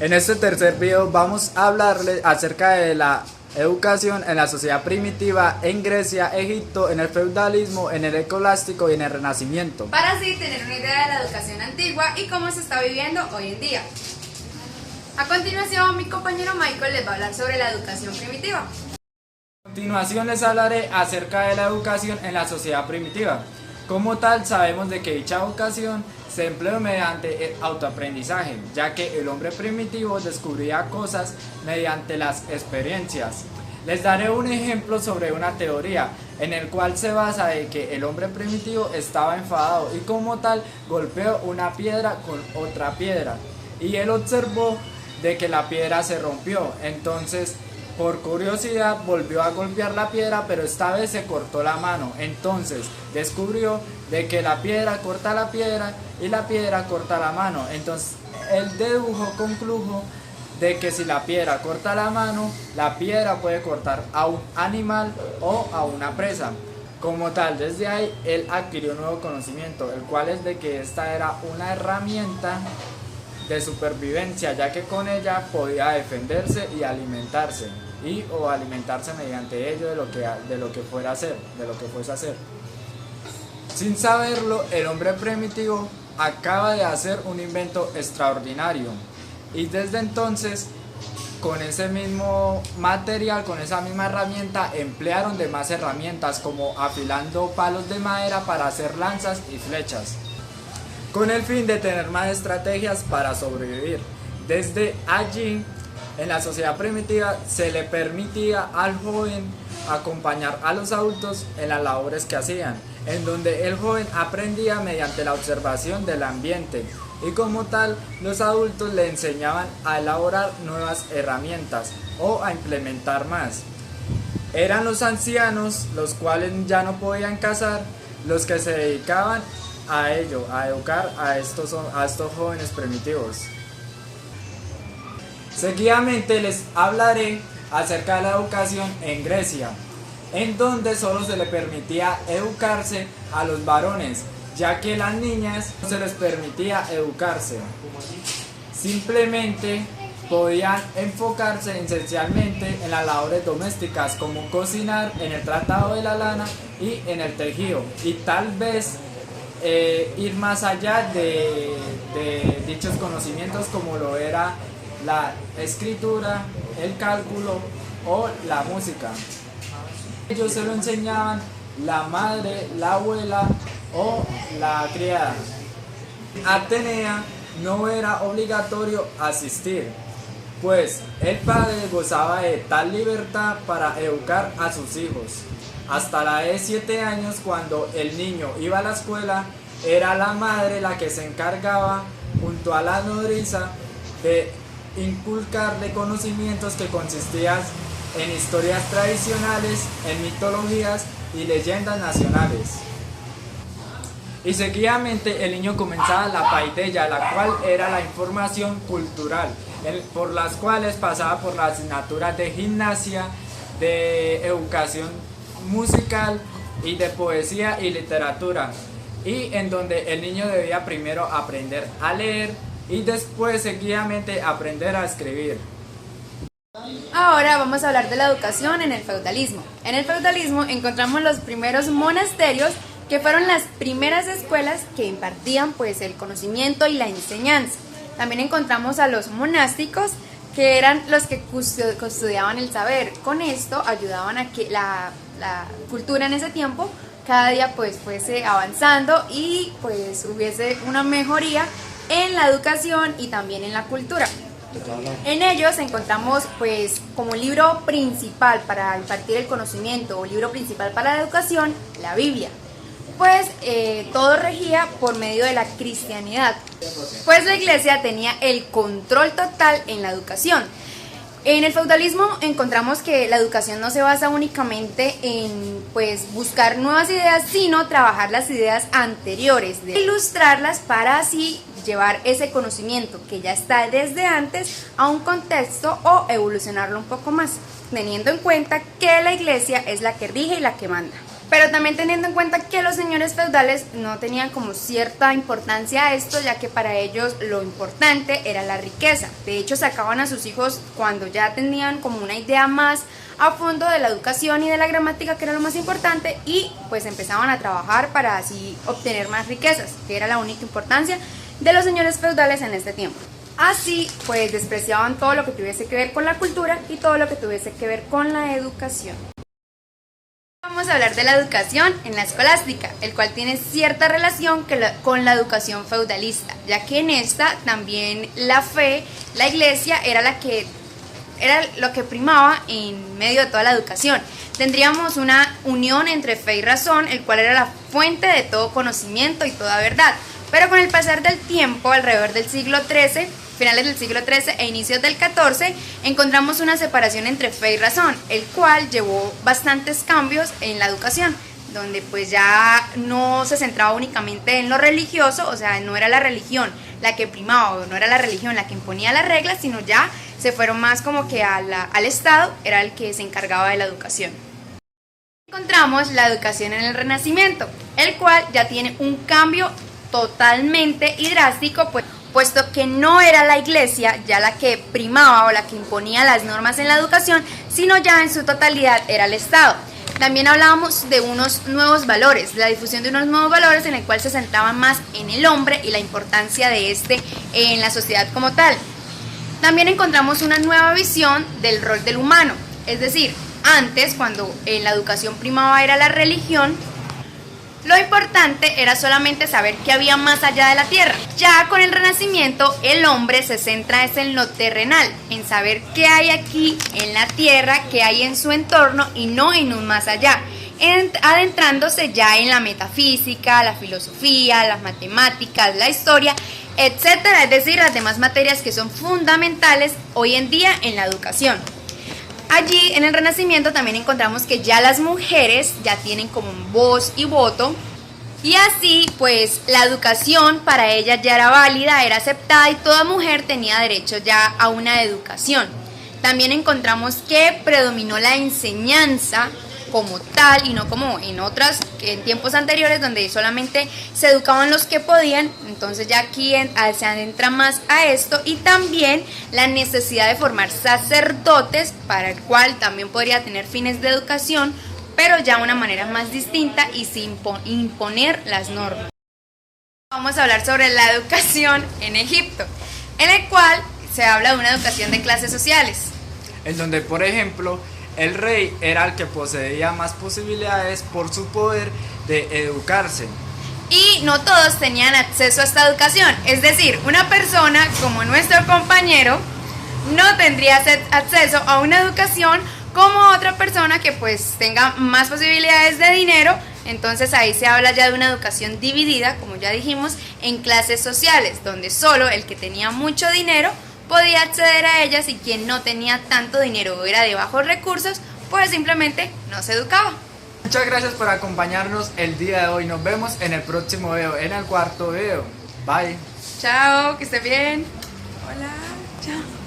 En este tercer video vamos a hablarles acerca de la educación en la sociedad primitiva en Grecia, Egipto, en el feudalismo, en el escolástico y en el Renacimiento. Para así tener una idea de la educación antigua y cómo se está viviendo hoy en día. A continuación, mi compañero Michael les va a hablar sobre la educación primitiva. A continuación les hablaré acerca de la educación en la sociedad primitiva. Como tal, sabemos de que dicha educación se empleó mediante el autoaprendizaje, ya que el hombre primitivo descubría cosas mediante las experiencias. Les daré un ejemplo sobre una teoría en el cual se basa de que el hombre primitivo estaba enfadado y como tal golpeó una piedra con otra piedra y él observó de que la piedra se rompió. Entonces, por curiosidad volvió a golpear la piedra, pero esta vez se cortó la mano. Entonces descubrió de que la piedra corta la piedra y la piedra corta la mano. Entonces él concluyó de que si la piedra corta la mano, la piedra puede cortar a un animal o a una presa. Como tal, desde ahí él adquirió un nuevo conocimiento, el cual es de que esta era una herramienta de supervivencia, ya que con ella podía defenderse y alimentarse o alimentarse mediante ello de lo que fuese a hacer. Sin saberlo, el hombre primitivo acaba de hacer un invento extraordinario y desde entonces con ese mismo material, con esa misma herramienta, emplearon demás herramientas como afilando palos de madera para hacer lanzas y flechas, con el fin de tener más estrategias para sobrevivir. Desde allí, en la sociedad primitiva, se le permitía al joven acompañar a los adultos en las labores que hacían, en donde el joven aprendía mediante la observación del ambiente y como tal, los adultos le enseñaban a elaborar nuevas herramientas o a implementar más. Eran los ancianos, los cuales ya no podían cazar, los que se dedicaban a ello, a educar a estos jóvenes primitivos. Seguidamente les hablaré acerca de la educación en Grecia, en donde solo se le permitía educarse a los varones, ya que las niñas no se les permitía educarse. Simplemente podían enfocarse esencialmente en las labores domésticas como cocinar, en el tratado de la lana y en el tejido, y tal vez ir más allá de dichos conocimientos como lo era la escritura, el cálculo o la música. Ellos se lo enseñaban la madre, la abuela o la criada. Atenea no era obligatorio asistir, pues el padre gozaba de tal libertad para educar a sus hijos. Hasta la de 7 años, cuando el niño iba a la escuela, era la madre la que se encargaba, junto a la nodriza, de inculcarle conocimientos que consistían en historias tradicionales, en mitologías y leyendas nacionales. Y seguidamente el niño comenzaba la paideia, la cual era la información cultural, por las cuales pasaba por las asignaturas de gimnasia, de educación musical y de poesía y literatura, y en donde el niño debía primero aprender a leer y después seguidamente aprender a escribir. Ahora vamos a hablar de la educación en el feudalismo. En el feudalismo encontramos los primeros monasterios, que fueron las primeras escuelas que impartían pues el conocimiento y la enseñanza. También encontramos a los monásticos, que eran los que custodiaban el saber. Con esto ayudaban a que la cultura en ese tiempo cada día pues fuese avanzando y pues hubiese una mejoría en la educación y también en la cultura. En ellos encontramos pues como libro principal para impartir el conocimiento o libro principal para la educación, la Biblia. Pues todo regía por medio de la cristianidad, pues la iglesia tenía el control total en la educación. En el feudalismo encontramos que la educación no se basa únicamente en pues buscar nuevas ideas, sino trabajar las ideas anteriores, de ilustrarlas para así llevar ese conocimiento que ya está desde antes a un contexto o evolucionarlo un poco más, teniendo en cuenta que la iglesia es la que rige y la que manda. Pero también teniendo en cuenta que los señores feudales no tenían como cierta importancia a esto, ya que para ellos lo importante era la riqueza. De hecho, sacaban a sus hijos cuando ya tenían como una idea más a fondo de la educación y de la gramática, que era lo más importante, y pues empezaban a trabajar para así obtener más riquezas, que era la única importancia de los señores feudales en este tiempo. Así pues despreciaban todo lo que tuviese que ver con la cultura y todo lo que tuviese que ver con la educación. Vamos a hablar de la educación en la escolástica, el cual tiene cierta relación con la educación feudalista, ya que en esta también la fe, la iglesia era lo que primaba en medio de toda la educación. Tendríamos una unión entre fe y razón, el cual era la fuente de todo conocimiento y toda verdad. Pero con el pasar del tiempo, alrededor del siglo XIII, finales del siglo XIII e inicios del XIV, encontramos una separación entre fe y razón, el cual llevó bastantes cambios en la educación, donde pues ya no se centraba únicamente en lo religioso, o sea, no era la religión la que primaba, o no era la religión la que imponía las reglas, sino ya se fueron más como que al Estado, era el que se encargaba de la educación. Encontramos la educación en el Renacimiento, el cual ya tiene un cambio totalmente y drástico, puesto que no era la iglesia ya la que primaba o la que imponía las normas en la educación, sino ya en su totalidad era el Estado. También hablábamos de unos nuevos valores, la difusión de unos nuevos valores en el cual se centraban más en el hombre y la importancia de este en la sociedad como tal. También encontramos una nueva visión del rol del humano, es decir, antes cuando en la educación primaba era la religión, lo importante era solamente saber qué había más allá de la tierra. Ya con el Renacimiento, el hombre se centra en lo terrenal, en saber qué hay aquí en la tierra, qué hay en su entorno y no en un más allá, adentrándose ya en la metafísica, la filosofía, las matemáticas, la historia, etcétera, es decir, las demás materias que son fundamentales hoy en día en la educación. Allí en el Renacimiento también encontramos que ya las mujeres ya tienen como voz y voto, y así pues la educación para ellas ya era válida, era aceptada y toda mujer tenía derecho ya a una educación. También encontramos que predominó la enseñanza como tal y no como en tiempos anteriores donde solamente se educaban los que podían. Entonces ya aquí se adentra más a esto, y también la necesidad de formar sacerdotes, para el cual también podría tener fines de educación, pero ya de una manera más distinta y sin imponer las normas. Vamos a hablar sobre la educación en Egipto, en el cual se habla de una educación de clases sociales, en donde por ejemplo el rey era el que poseía más posibilidades por su poder de educarse. Y no todos tenían acceso a esta educación, es decir, una persona como nuestro compañero no tendría acceso a una educación como otra persona que pues tenga más posibilidades de dinero. Entonces ahí se habla ya de una educación dividida, como ya dijimos, en clases sociales, donde solo el que tenía mucho dinero podía acceder a ellas y quien no tenía tanto dinero o era de bajos recursos, pues simplemente no se educaba. Muchas gracias por acompañarnos el día de hoy. Nos vemos en el próximo video, en el cuarto video. Bye. Chao, que esté bien. Hola, chao.